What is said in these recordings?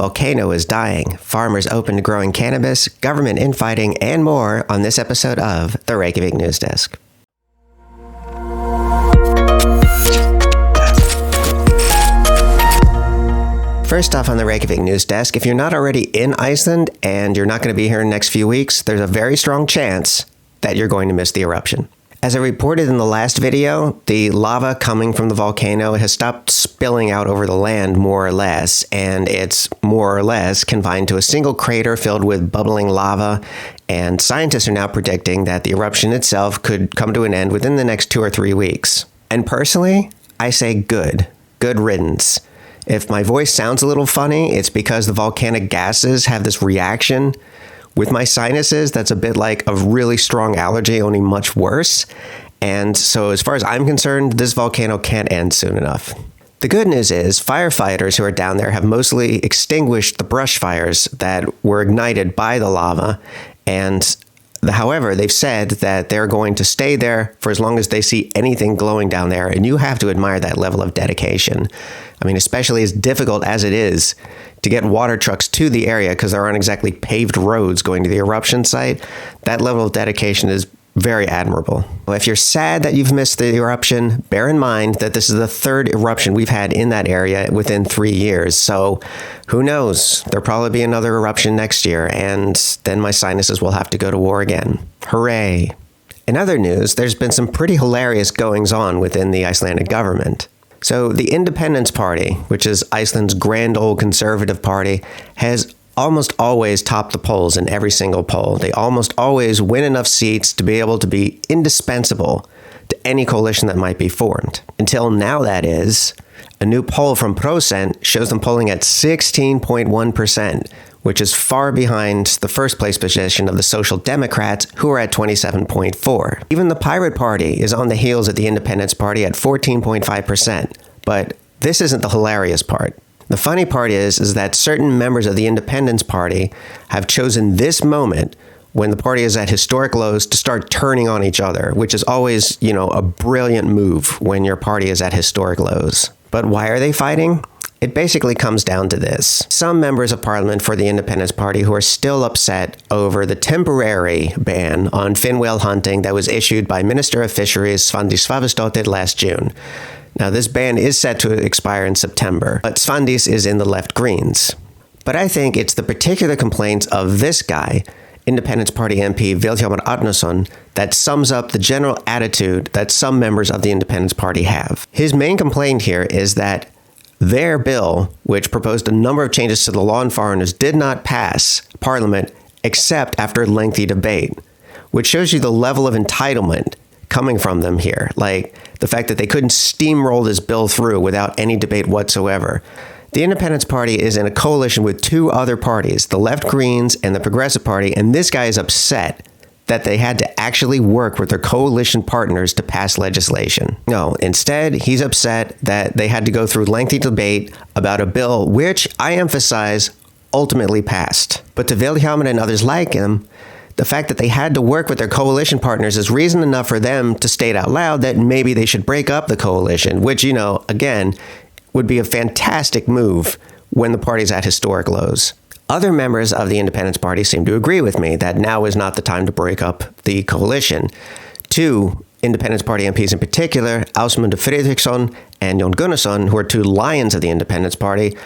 Volcano is dying, farmers open to growing cannabis, government infighting, and more on this episode of the Reykjavik News Desk. First off on the Reykjavik News Desk, if you're not already in Iceland and you're not going to be here in the next few weeks, there's a very strong chance that you're going to miss the eruption. As I reported in the last video, the lava coming from the volcano has stopped spilling out over the land more or less, and it's more or less confined to a single crater filled with bubbling lava, and scientists are now predicting that the eruption itself could come to an end within the next 2 or 3 weeks. And personally, I say good riddance. If my voice sounds a little funny, it's because the volcanic gases have this reaction with my sinuses that's a bit like a really strong allergy, only much worse. And so as far as I'm concerned, this volcano can't end soon enough. The good news is firefighters who are down there have mostly extinguished the brush fires that were ignited by the lava. And however, they've said that they're going to stay there for as long as they see anything glowing down there. And you have to admire that level of dedication. I mean, especially as difficult as it is to get water trucks to the area because there aren't exactly paved roads going to the eruption site, that level of dedication is very admirable. If you're sad that you've missed the eruption, bear in mind that this is the third eruption we've had in that area within 3 years. So who knows? There'll probably be another eruption next year, and then my sinuses will have to go to war again. Hooray! In other news, there's been some pretty hilarious goings-on within the Icelandic government. So the Independence Party, which is Iceland's grand old conservative party, has almost always topped the polls in every single poll. They almost always win enough seats to be able to be indispensable to any coalition that might be formed. Until now, that is. A new poll from Procent shows them polling at 16.1%, which is far behind the first place position of the Social Democrats, who are at 27.4%. Even the Pirate Party is on the heels of the Independence Party at 14.5%. But this isn't the hilarious part. The funny part is that certain members of the Independence Party have chosen this moment when the party is at historic lows to start turning on each other, which is always, a brilliant move when your party is at historic lows. But why are they fighting? It basically comes down to this. Some members of parliament for the Independence Party who are still upset over the temporary ban on fin whale hunting that was issued by Minister of Fisheries Andie Sophia last June. Now, this ban is set to expire in September, but Svandís is in the left Greens. But I think it's the particular complaints of this guy, Independence Party MP Vilhjálmur Árnason, that sums up the general attitude that some members of the Independence Party have. His main complaint here is that their bill, which proposed a number of changes to the law on foreigners, did not pass Parliament except after lengthy debate, which shows you the level of entitlement coming from them here. Like the fact that they couldn't steamroll this bill through without any debate whatsoever. The Independence Party is in a coalition with 2 other parties, the Left Greens and the Progressive Party, and this guy is upset that they had to actually work with their coalition partners to pass legislation. No, instead, he's upset that they had to go through lengthy debate about a bill which, I emphasize, ultimately passed. But to Vilhjálmur and others like him, the fact that they had to work with their coalition partners is reason enough for them to state out loud that maybe they should break up the coalition, which, again, would be a fantastic move when the party's at historic lows. Other members of the Independence Party seem to agree with me that now is not the time to break up the coalition. 2 Independence Party MPs in particular, Ásmundur Friðriksson and Jón Gunnarsson, who are 2 lions of the Independence Party,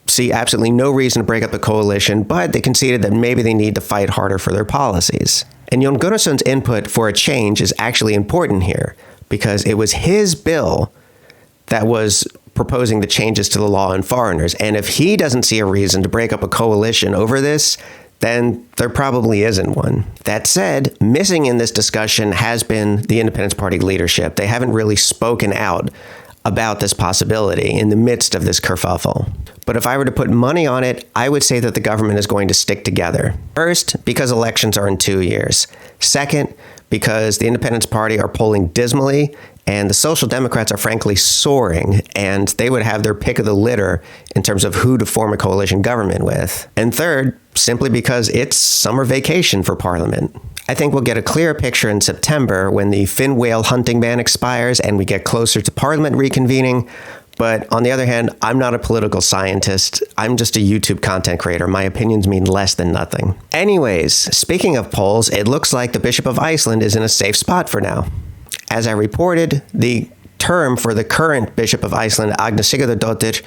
see absolutely no reason to break up the coalition, but they conceded that maybe they need to fight harder for their policies. And Jón Gunnarsson's input for a change is actually important here, because it was his bill that was proposing the changes to the law on foreigners. And if he doesn't see a reason to break up a coalition over this, then there probably isn't one. That said, missing in this discussion has been the Independence Party leadership. They haven't really spoken out about this possibility in the midst of this kerfuffle. But if I were to put money on it, I would say that the government is going to stick together. First, because elections are in 2 years. Second, because the Independence Party are polling dismally, and the Social Democrats are frankly soaring, and they would have their pick of the litter in terms of who to form a coalition government with. And third, simply because it's summer vacation for Parliament. I think we'll get a clearer picture in September when the fin whale hunting ban expires and we get closer to Parliament reconvening. But on the other hand, I'm not a political scientist. I'm just a YouTube content creator. My opinions mean less than nothing. Anyways, speaking of polls, it looks like the Bishop of Iceland is in a safe spot for now. As I reported, the term for the current Bishop of Iceland, Agnes Sigurðardóttir,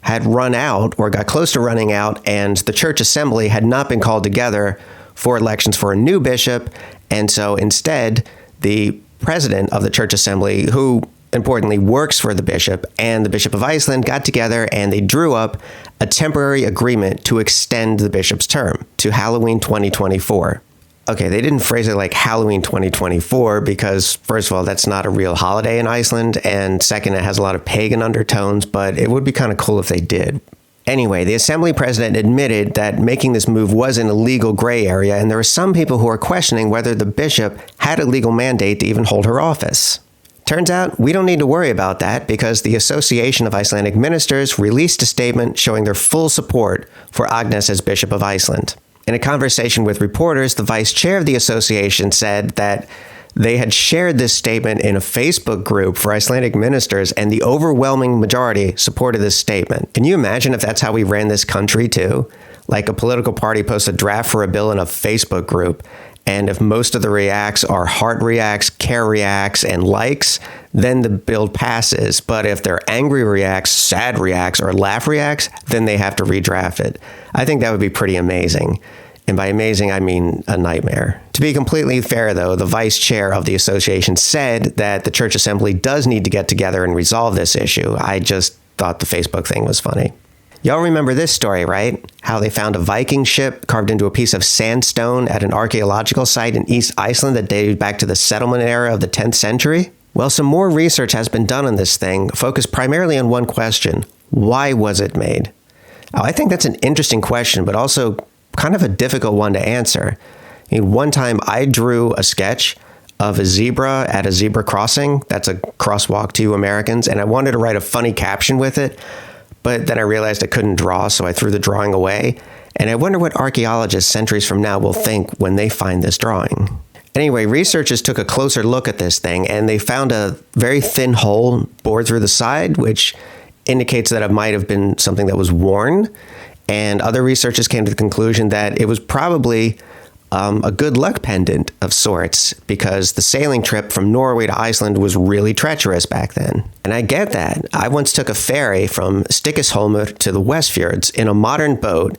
had run out or got close to running out, and the church assembly had not been called together for elections for a new bishop. And so instead, the president of the church assembly, who importantly works for the bishop, and the Bishop of Iceland got together and they drew up a temporary agreement to extend the bishop's term to Halloween 2024. Okay, they didn't phrase it like Halloween 2024 because, first of all, that's not a real holiday in Iceland, and second, it has a lot of pagan undertones, but it would be kind of cool if they did. Anyway, the assembly president admitted that making this move was in a legal gray area, and there were some people who are questioning whether the bishop had a legal mandate to even hold her office. Turns out we don't need to worry about that because the Association of Icelandic Ministers released a statement showing their full support for Agnes as Bishop of Iceland. In a conversation with reporters, the vice chair of the association said that they had shared this statement in a Facebook group for Icelandic ministers, and the overwhelming majority supported this statement. Can you imagine if that's how we ran this country too? Like a political party posts a draft for a bill in a Facebook group, and if most of the reacts are heart reacts, care reacts, and likes, then the bill passes. But if they're angry reacts, sad reacts, or laugh reacts, then they have to redraft it. I think that would be pretty amazing. And by amazing, I mean a nightmare. To be completely fair, though, the vice chair of the association said that the church assembly does need to get together and resolve this issue. I just thought the Facebook thing was funny. Y'all remember this story, right? How they found a Viking ship carved into a piece of sandstone at an archaeological site in East Iceland that dated back to the settlement era of the 10th century? Well, some more research has been done on this thing, focused primarily on one question. Why was it made? Oh, I think that's an interesting question, but also kind of a difficult one to answer. I mean, one time I drew a sketch of a zebra at a zebra crossing. That's a crosswalk to Americans, and I wanted to write a funny caption with it. But then I realized I couldn't draw, so I threw the drawing away. And I wonder what archaeologists centuries from now will think when they find this drawing. Anyway, researchers took a closer look at this thing, and they found a very thin hole bored through the side, which indicates that it might have been something that was worn. And other researchers came to the conclusion that it was probably a good luck pendant of sorts, because the sailing trip from Norway to Iceland was really treacherous back then. And I get that. I once took a ferry from Stykkishólmur to the Westfjords in a modern boat,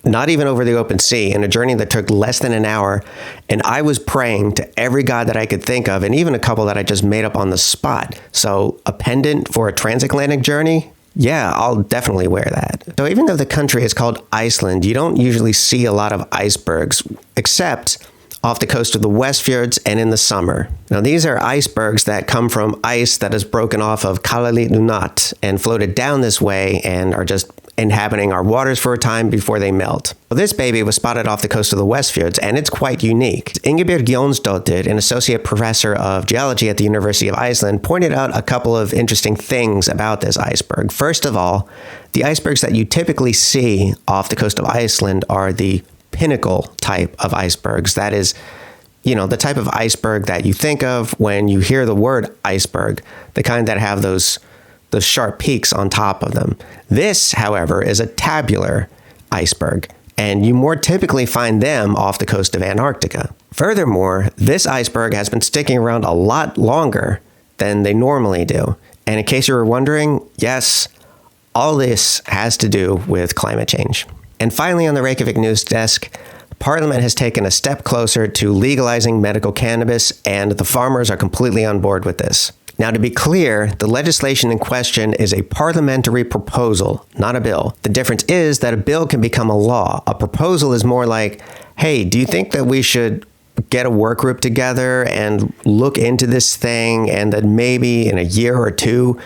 not even over the open sea, in a journey that took less than an hour. And I was praying to every god that I could think of, and even a couple that I just made up on the spot. So a pendant for a transatlantic journey? Yeah, I'll definitely wear that. So even though the country is called Iceland, you don't usually see a lot of icebergs, except off the coast of the Westfjords and in the summer. Now, these are icebergs that come from ice that is broken off of Kalalit and floated down this way and are just inhabiting our waters for a time before they melt. Well, this baby was spotted off the coast of the Westfjords, and it's quite unique. Ingibjörg Jónsdóttir, an associate professor of geology at the University of Iceland, pointed out a couple of interesting things about this iceberg. First of all, the icebergs that you typically see off the coast of Iceland are the pinnacle type of icebergs. That is, the type of iceberg that you think of when you hear the word iceberg, the kind that have those sharp peaks on top of them. This, however, is a tabular iceberg, and you more typically find them off the coast of Antarctica. Furthermore, this iceberg has been sticking around a lot longer than they normally do. And in case you were wondering, yes, all this has to do with climate change. And finally, on the Reykjavik News Desk, Parliament has taken a step closer to legalizing medical cannabis, and the farmers are completely on board with this. Now, to be clear, the legislation in question is a parliamentary proposal, not a bill. The difference is that a bill can become a law. A proposal is more like, hey, do you think that we should get a work group together and look into this thing, and then maybe in a year or two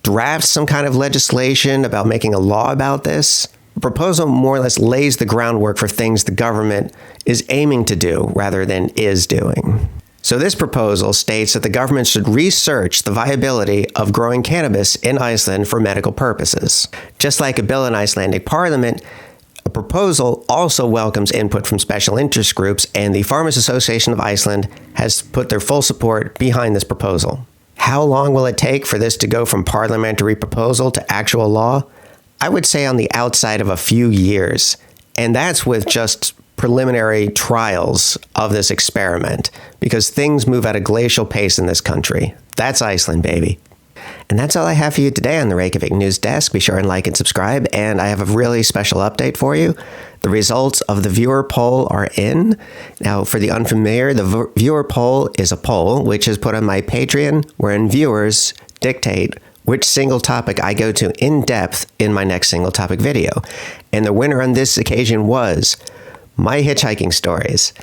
draft some kind of legislation about making a law about this? A proposal more or less lays the groundwork for things the government is aiming to do rather than is doing. So this proposal states that the government should research the viability of growing cannabis in Iceland for medical purposes. Just like a bill in Icelandic Parliament, a proposal also welcomes input from special interest groups, and the Farmers Association of Iceland has put their full support behind this proposal. How long will it take for this to go from parliamentary proposal to actual law? I would say on the outside of a few years. And that's with just preliminary trials of this experiment, because things move at a glacial pace in this country. That's Iceland, baby. And that's all I have for you today on the Reykjavik News Desk. Be sure and like and subscribe. And I have a really special update for you. The results of the viewer poll are in. Now, for the unfamiliar, the viewer poll is a poll which is put on my Patreon, wherein viewers dictate which single topic I go to in depth in my next single topic video. And the winner on this occasion was my hitchhiking stories.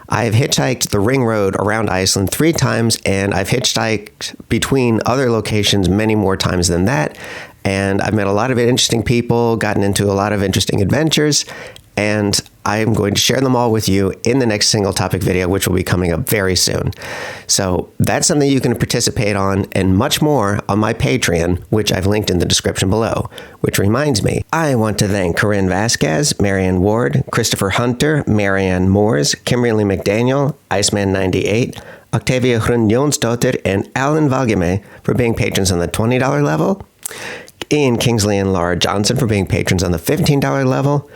I've hitchhiked the ring road around Iceland 3 times, and I've hitchhiked between other locations many more times than that. And I've met a lot of interesting people, gotten into a lot of interesting adventures, and I'm going to share them all with you in the next single topic video, which will be coming up very soon. So that's something you can participate on and much more on my Patreon, which I've linked in the description below. Which reminds me, I want to thank Corinne Vasquez, Marianne Ward, Christopher Hunter, Marianne Moores, Kimberly McDaniel, Iceman98, Octavia Hrun Jonsdottir, and Alan Valgame for being patrons on the $20 level, Ian Kingsley and Laura Johnson for being patrons on the $15 level,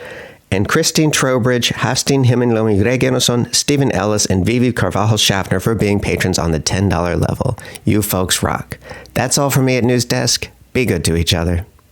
and Christine Trowbridge, Hafstein Himmellomi Regenosson, Stephen Ellis, and Vivi Carvajal Schaffner for being patrons on the $10 level. You folks rock. That's all from me at News Desk. Be good to each other.